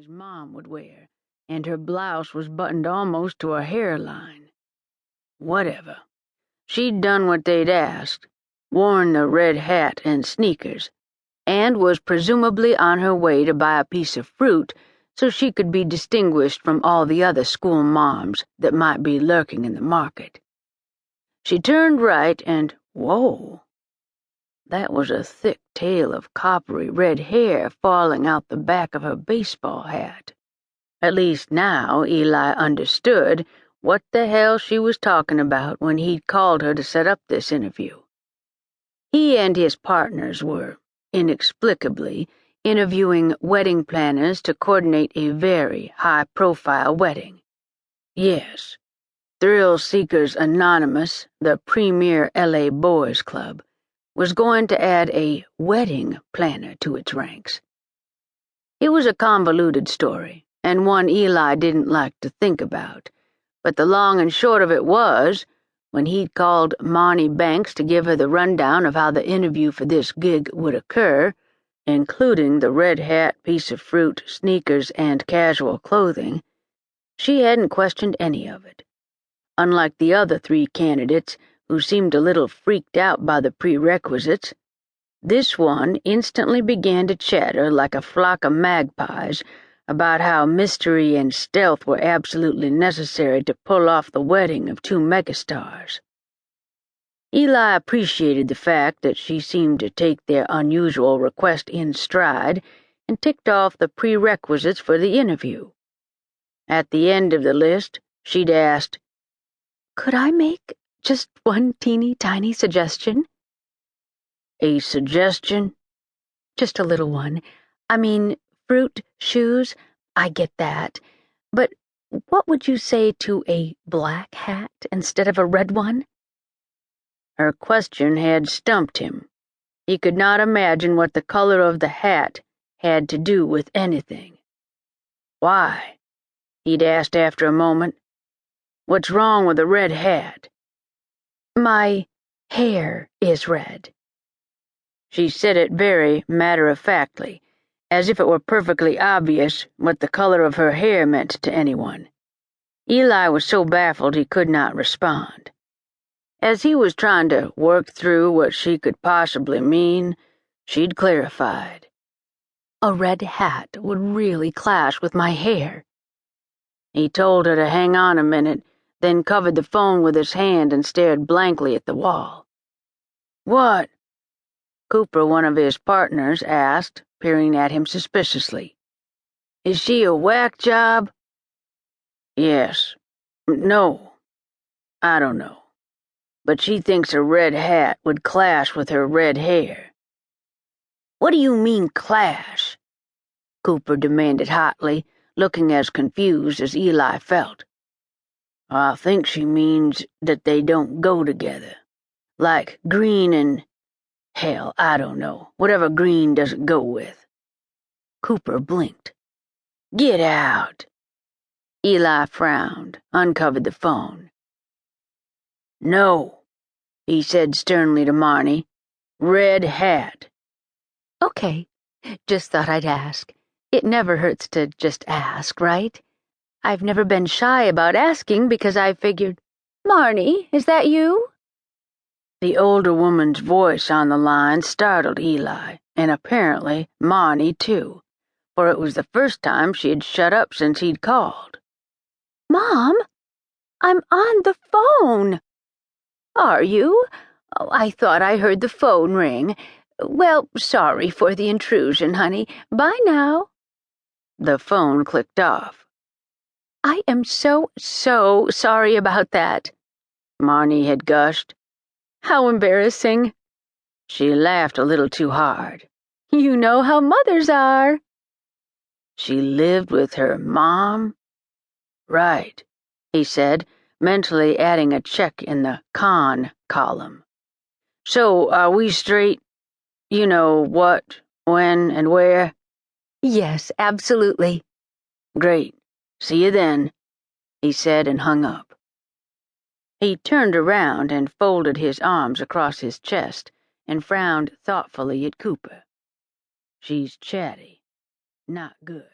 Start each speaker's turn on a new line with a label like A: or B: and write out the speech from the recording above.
A: his mom would wear, and her blouse was buttoned almost to her hairline. Whatever. She'd done what they'd asked, worn the red hat and sneakers, and was presumably on her way to buy a piece of fruit so she could be distinguished from all the other school moms that might be lurking in the market. She turned right and, whoa, that was a thick tail of coppery red hair falling out the back of her baseball hat. At least now Eli understood what the hell she was talking about when he'd called her to set up this interview. He and his partners were, inexplicably, interviewing wedding planners to coordinate a very high-profile wedding. Yes, Thrillseekers Anonymous, the premier LA boys club, was going to add a wedding planner to its ranks. It was a convoluted story, and one Eli didn't like to think about, but the long and short of it was, when he'd called Marnie Banks to give her the rundown of how the interview for this gig would occur, including the red hat, piece of fruit, sneakers, and casual clothing, she hadn't questioned any of it. Unlike the other three candidates, who seemed a little freaked out by the prerequisites, this one instantly began to chatter like a flock of magpies about how mystery and stealth were absolutely necessary to pull off the wedding of two megastars. Eli appreciated the fact that she seemed to take their unusual request in stride and ticked off the prerequisites for the interview. At the end of the list, she'd asked, "Could I make just one teeny-tiny suggestion?" "A suggestion?" "Just a little one. I mean, fruit, shoes, I get that. But what would you say to a black hat instead of a red one?" Her question had stumped him. He could not imagine what the color of the hat had to do with anything. "Why?" he'd asked after a moment. "What's wrong with a red hat?" "My hair is red." She said it very matter-of-factly, as if it were perfectly obvious what the color of her hair meant to anyone. Eli was so baffled he could not respond. As he was trying to work through what she could possibly mean, she'd clarified. "A red hat would really clash with my hair." He told her to hang on a minute, then covered the phone with his hand and stared blankly at the wall. "What?" Cooper, one of his partners, asked, peering at him suspiciously. "Is she a whack job?" "Yes. No. I don't know. But she thinks a red hat would clash with her red hair." "What do you mean, clash?" Cooper demanded hotly, looking as confused as Eli felt. "I think she means that they don't go together. Like green and... hell, I don't know. Whatever green doesn't go with." Cooper blinked. "Get out." Eli frowned, uncovered the phone. "No," he said sternly to Marnie. "Red hat." "Okay, just thought I'd ask. It never hurts to just ask, right? I've never been shy about asking because I figured, Marnie, is that you?" The older woman's voice on the line startled Eli, and apparently Marnie too, for it was the first time she had shut up since he'd called. "Mom, I'm on the phone." "Are you? Oh, I thought I heard the phone ring. Well, sorry for the intrusion, honey. Bye now." The phone clicked off. "I am so sorry about that," Marnie had gushed. "How embarrassing." She laughed a little too hard. "You know how mothers are." She lived with her mom? Right, he said, mentally adding a check in the con column. "So, are we straight? You know what, when, and where?" "Yes, absolutely." "Great. See you then," he said and hung up. He turned around and folded his arms across his chest and frowned thoughtfully at Cooper. "She's chatty. Not good."